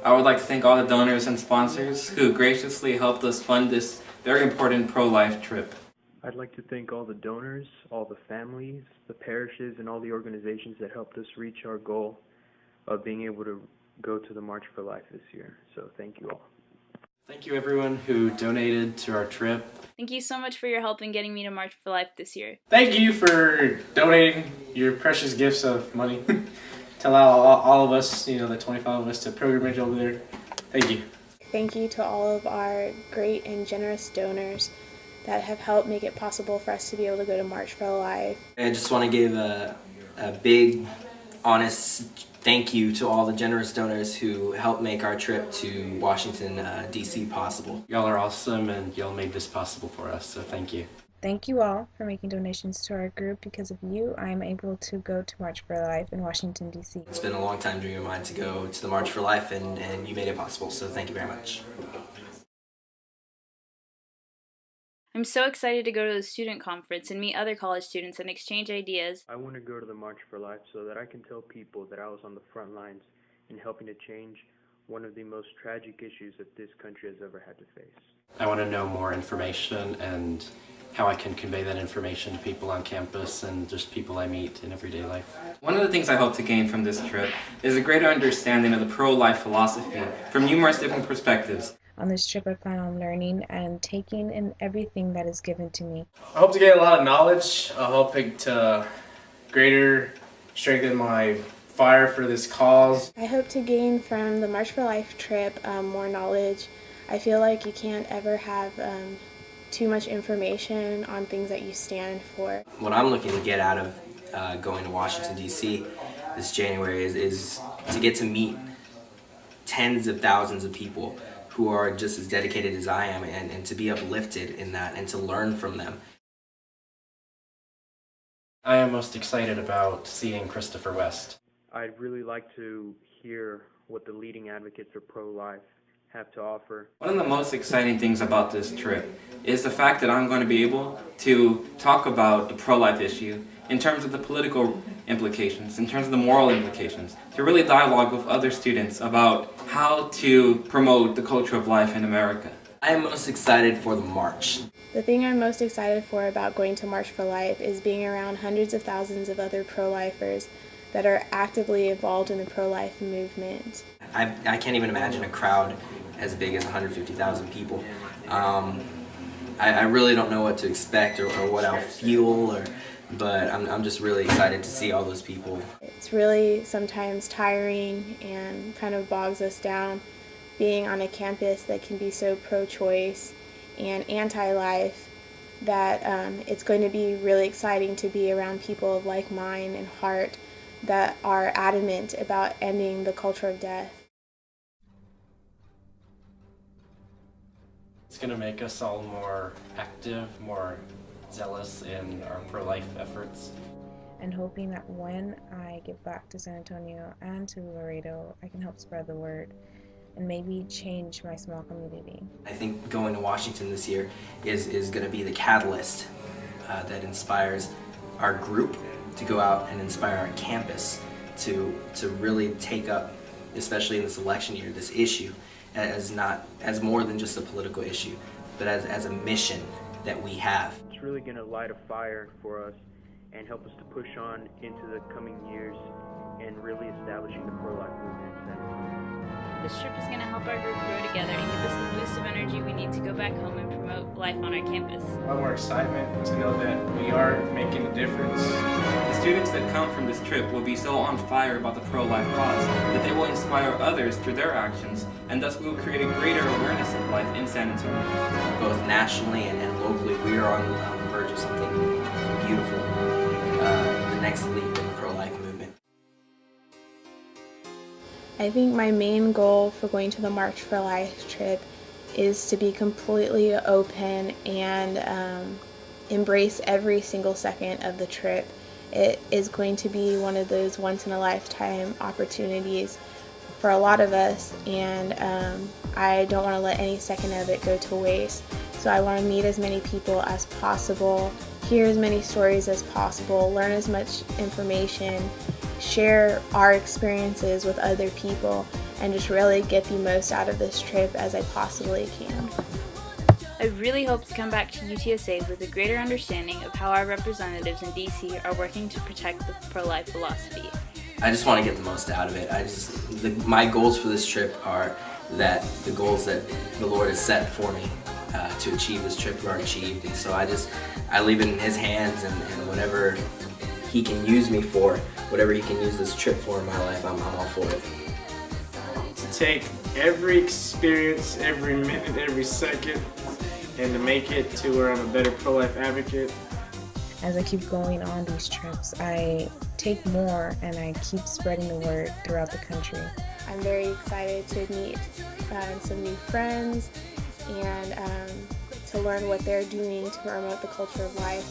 I would like to thank all the donors and sponsors who graciously helped us fund this very important pro-life trip. I'd like to thank all the donors, all the families, the parishes, and all the organizations that helped us reach our goal of being able to go to the March for Life this year. So thank you all. Thank you everyone who donated to our trip. Thank you so much for your help in getting me to March for Life this year. Thank you for donating your precious gifts of money to allow all of us, the 25 of us, to pilgrimage over there. Thank you. Thank you to all of our great and generous donors that have helped make it possible for us to be able to go to March for Life. I just want to give a big, honest thank you to all the generous donors who helped make our trip to Washington, D.C. possible. Y'all are awesome and y'all made this possible for us, so thank you. Thank you all for making donations to our group. Because of you, I am able to go to March for Life in Washington, D.C. It's been a long time dream of mine to go to the March for Life, and you made it possible, so thank you very much. I'm so excited to go to the student conference and meet other college students and exchange ideas. I want to go to the March for Life so that I can tell people that I was on the front lines in helping to change one of the most tragic issues that this country has ever had to face. I want to know more information and how I can convey that information to people on campus and just people I meet in everyday life. One of the things I hope to gain from this trip is a greater understanding of the pro-life philosophy from numerous different perspectives. On this trip, I plan on learning and taking in everything that is given to me. I hope to get a lot of knowledge. I hope to greater strengthen my fire for this cause. I hope to gain from the March for Life trip more knowledge. I feel like you can't ever have too much information on things that you stand for. What I'm looking to get out of going to Washington, D.C. this January is to get to meet tens of thousands of people who are just as dedicated as I am, and to be uplifted in that and to learn from them. I am most excited about seeing Christopher West. I'd really like to hear what the leading advocates for pro-life have to offer. One of the most exciting things about this trip is the fact that I'm going to be able to talk about the pro-life issue in terms of the political implications, in terms of the moral implications, to really dialogue with other students about how to promote the culture of life in America. I am most excited for the march. The thing I'm most excited for about going to March for Life is being around hundreds of thousands of other pro-lifers that are actively involved in the pro-life movement. I can't even imagine a crowd as big as 150,000 people. I really don't know what to expect or what I'll feel, but I'm just really excited to see all those people. It's really sometimes tiring and kind of bogs us down being on a campus that can be so pro-choice and anti-life that it's going to be really exciting to be around people of like mind and heart that are adamant about ending the culture of death. It's going to make us all more active, more zealous in our pro-life efforts. And hoping that when I get back to San Antonio and to Laredo, I can help spread the word and maybe change my small community. I think going to Washington this year is going to be the catalyst that inspires our group to go out and inspire our campus to really take up, especially in this election year, this issue as more than just a political issue, but as a mission that we have. It's really going to light a fire for us and help us to push on into the coming years and really establishing the pro-life movement in San Antonio. This trip is going to help our group grow together and give us the boost of energy we need to go back home and promote life on our campus. A lot more excitement to know that we are making a difference. The students that come from this trip will be so on fire about the pro-life cause that they will inspire others through their actions, and thus we will create a greater awareness of life in San Antonio. Both nationally and locally, we are on the verge of something beautiful, the next leap in the pro-life movement. I think my main goal for going to the March for Life trip is to be completely open and embrace every single second of the trip. It is going to be one of those once-in-a-lifetime opportunities for a lot of us, and I don't want to let any second of it go to waste. So I want to meet as many people as possible, hear as many stories as possible, learn as much information, share our experiences with other people and just really get the most out of this trip as I possibly can. I really hope to come back to UTSA with a greater understanding of how our representatives in DC are working to protect the pro-life philosophy. I just want to get the most out of it. My goals for this trip are that the goals that the Lord has set for me to achieve this trip are achieved, and so I leave it in His hands, and whatever He can use me for, whatever He can use this trip for in my life, I'm all for it. To take every experience, every minute, every second, and to make it to where I'm a better pro-life advocate. As I keep going on these trips, I take more and I keep spreading the word throughout the country. I'm very excited to meet some new friends and to learn what they're doing to promote the culture of life.